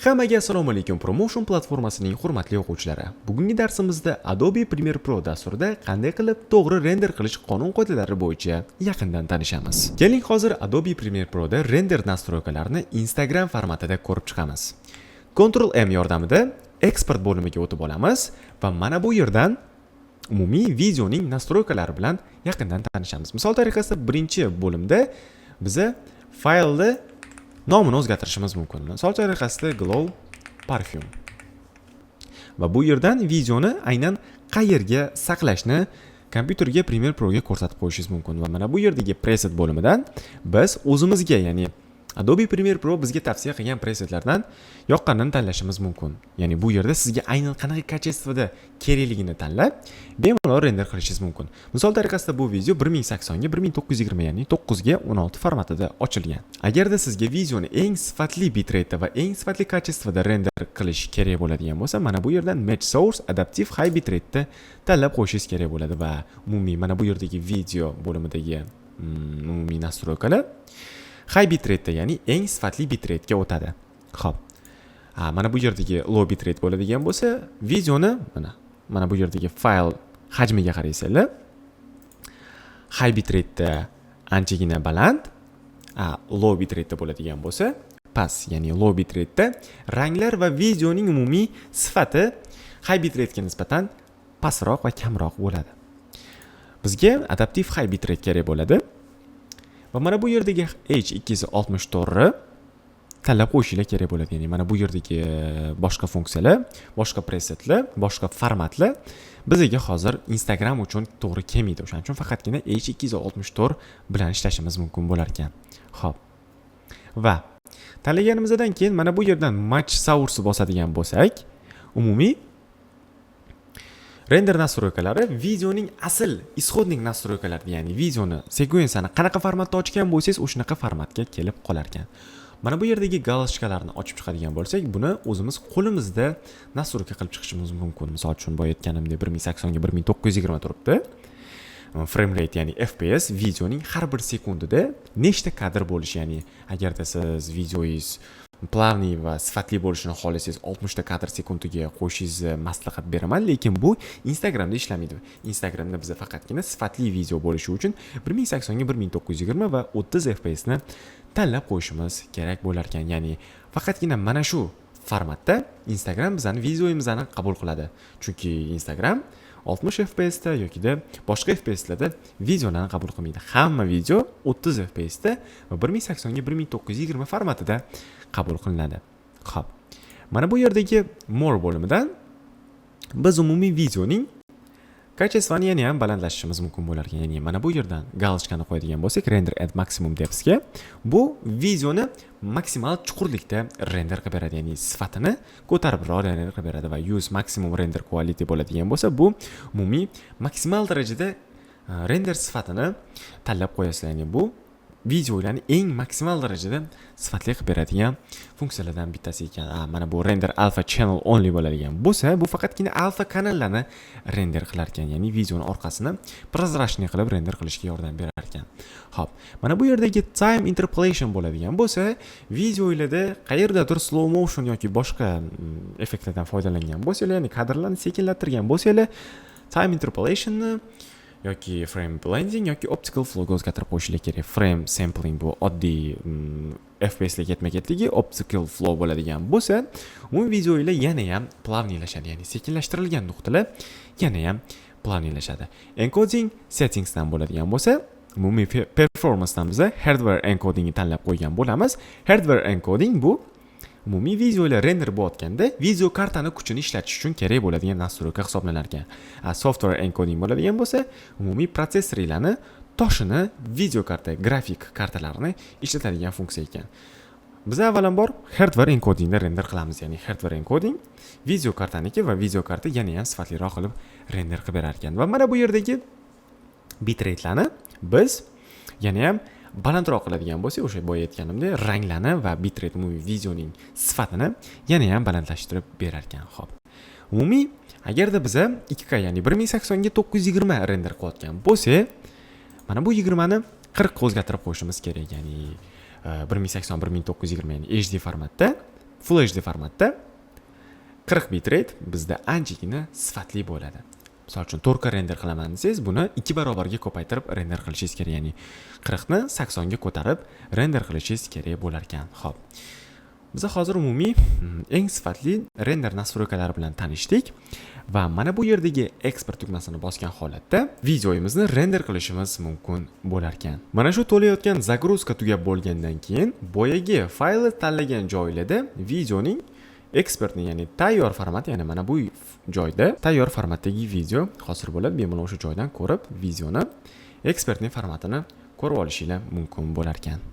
Hammaga assalomu alaykum. Promotion platformasining hurmatli o'quvchilari. Bugungi darsimizda Adobe Premiere Pro dasturida qanday qilib to'g'ri render qilish qonun-qoidalari bo'yicha yaqindan tanishamiz. Keling, hozir Adobe Premiere Proda render nastroykalarini Instagram formatida ko'rib chiqamiz. Ctrl M yordamida export bo'limiga o'tib olamiz va mana bu yerdan umumiy videoning nastroykalari bilan yaqindan tanishamiz. Misol tariqasida birinchi bo'limda biza faylni nomini o'zgartirishimiz mumkin. Misol tariqasida Glow Parfum. Va bu yerdan videoni aynan qayerga saqlashni kompyuterga Premiere Proga ko'rsatib qo'yishingiz mumkin. Va mana bu yerdagi preset bo'limidan biz o'zimizga, ya'ni Adobe Premiere Pro bizga tavsiya qilgan presetlardan yoqqanini tanlashimiz mumkin. Ya'ni bu yerda sizga aynan qanaqa kачествоda kerakligini tanlab, bemalol render qilishingiz mumkin. Misol tariqasida bu video 1080 ga 1920, ya'ni 9 ga 16 formatida ochilgan. Agarda sizga videoni eng sifatli bitrate va eng sifatli kачествоda render qilish kerak bo'ladigan bo'lsa, mana bu yerdan Match Source Adaptive High Bitrate da tanlab qo'yishingiz kerak bo'ladi va umumiy mana bu yerdagi video bo'limidagi umumiy nastroykalar high bitrate, ya'ni eng sifatli bitrate ga o'tadi. Xo'p. Mana bu yerdagi low bitrate bo'ladigan bo'lsa, videoni mana bu yerdagi fayl hajmiga qaraysizlar. High bitrate da anchagina baland, low bitrate da bo'ladigan bo'lsa, past, ya'ni low bitrate da ranglar va videoning umumiy sifati high bitrate ga nisbatan pastroq va kamroq bo'ladi. Bizga adaptive high bitrate kerak bo'ladi. Va mana bu yerdagi H264 tanlab qo'yishinglar kerak bo'ladi. Ya'ni mana bu yerdagi boshqa funksiyalar, boshqa presetlar, boshqa formatlar bizga hozir Instagram uchun to'g'ri kelmaydi. O'shaning uchun faqatgina H264 bilan ishlashimiz mumkin bo'lar ekan. Xo'p. Va tanlaganimizdan keyin mana bu yerdan Match Source bosadigan bo'lsak, umumiy render nastroykalari videoning asl ishodning nastroykalari, ya'ni videoni sekvensiyani qanaqa formatda ochgan bo'lsangiz, o'shanaqa formatga kelib qolar ekan. Mana bu yerdagi galochkalarni ochib chiqadigan bo'lsak, buni o'zimiz qo'limizda nastroyka qilib chiqishimiz mumkin. Misol uchun boya aytganimdek 1080 ga 1920 turibdi. Frame rate, ya'ni FPS videoning har bir sekundida nechta kadr bo'lishi, ya'ni agarda siz videoingiz plavniy va sifatli bo'lishini xohlasangiz 60 ta kadr sekundiga qo'yishingizni maslahat beraman, lekin bu Instagramda ishlamaydi. Instagramda biz faqatgina sifatli video bo'lishi uchun 1080 ga 1920 va 30 fps ni tanlab qo'yishimiz kerak bo'lar ekan. Ya'ni faqatgina mana shu formatda Instagram bizning videomizni qabul qiladi. Chunki Instagram 60 fps da yokida boshqa fps larda videolarni qabul qilmaydi. Hamma video 30 fps da va 1080 ga 1920 formatida qabul qilinadi. Xo'p. Mana bu yerdagi more bo'limidan biz umumiy videoning kачествоni yana ham balandlashimiz mumkin bo'lar ekan. Ya'ni mana bu yerdan galochkani qo'yadigan bo'lsak, render at maximum depth ga, bu videoni maksimal chuqurlikda render qilib beradi, ya'ni sifatini ko'taribroq render qilib beradi va use maximum render quality bo'ladigan bo'lsa, bu umumiy maksimal darajada render sifatini tanlab qo'yasizlar. Ya'ni bu videolarni eng maksimal darajada sifatli qilib beradigan funksiyalardan bittasi ekan. Mana bu render alpha channel only bo'ladigan bo'lsa, bu faqatgina alpha kanallarni render qilar ekan, ya'ni videoni orqasini prozrachniy qilib render qilishga yordam berar ekan. Xo'p, mana bu yerdagi time interpolation bo'ladigan bo'lsa, videolarda qayerdadir slow motion yoki boshqa effektlardan foydalangan bo'lsanglar, ya'ni kadrlarni sekinlattirgan bo'lsanglar, time interpolationni yoki frame blending yoki optical flow ga o'zgartirib qo'yishinglar kerak. Frame sampling bu oddiy FPS ga ketma-ketligi, optical flow bo'ladigan bo'lsa, umumiy videolar yana ham plavniylashadi, ya'ni sekinlashtirilgan nuqtalar yana ham plavniylashadi. Encoding settings dan bo'ladigan bo'lsa, umumiy performance dan biz hardware encoding ni tanlab qo'ygan bo'lamiz. Hardware encoding bu umumiy videolar render bo'layotganda video kartani kuchini ishlatish uchun kerak bo'ladigan nastroyka hisoblanar ekan. Software encoding bo'ladigan bo'lsa, umumiy protsessorlarni toshini video karta, grafik kartalarini ishlatadigan funksiya ekan. Biz avvalambor hardware encodingda render qilamiz, ya'ni hardware encoding video kartaniki va video karta yana ham sifatliroq qilib render qilib berar ekan. Va mana bu yerdagi bitrate'larni biz yana ham balandroq qiladigan bo'lsak, o'sha boya aytganimdek, ranglarni va bitrate umumiy videoning sifatini yana ham balandlashtirib berar ekan. Xo'p. Umumiy agarda biz 2K, ya'ni 1080 ga 920 render qilayotgan bo'lsak, mana bu 20 ni 40 ga o'zgartirib qo'yishimiz kerak, ya'ni 1080 1920, ya'ni HD formatda Full HD formatda 40 bitrate bizda anchagina sifatli bo'ladi. Misol uchun 4K render qilaman desangiz, buni 2 barobarga ko'paytirib render qilishingiz kerak, ya'ni 40 ni 80 ga ko'tarib render qilishingiz kerak bo'lar ekan. Xo'p. Biz hozir umumiy eng sifatli render nastroykalari bilan tanishdik va mana bu yerdagi export tugmasini bosgan holatda videomizni render qilishimiz mumkin bo'lar ekan. Mana shu to'layotgan загрузка tugab bo'lgandan keyin boyagi faylni tanlagan joylarda videoning exportni, ya'ni tayyor format, ya'ni mana bu joyda tayyor formatdagi video hosil bo'lib, bemalol o'sha joydan ko'rib videoni exportning formatini ko'rib olishingiz mumkin bo'lar ekan.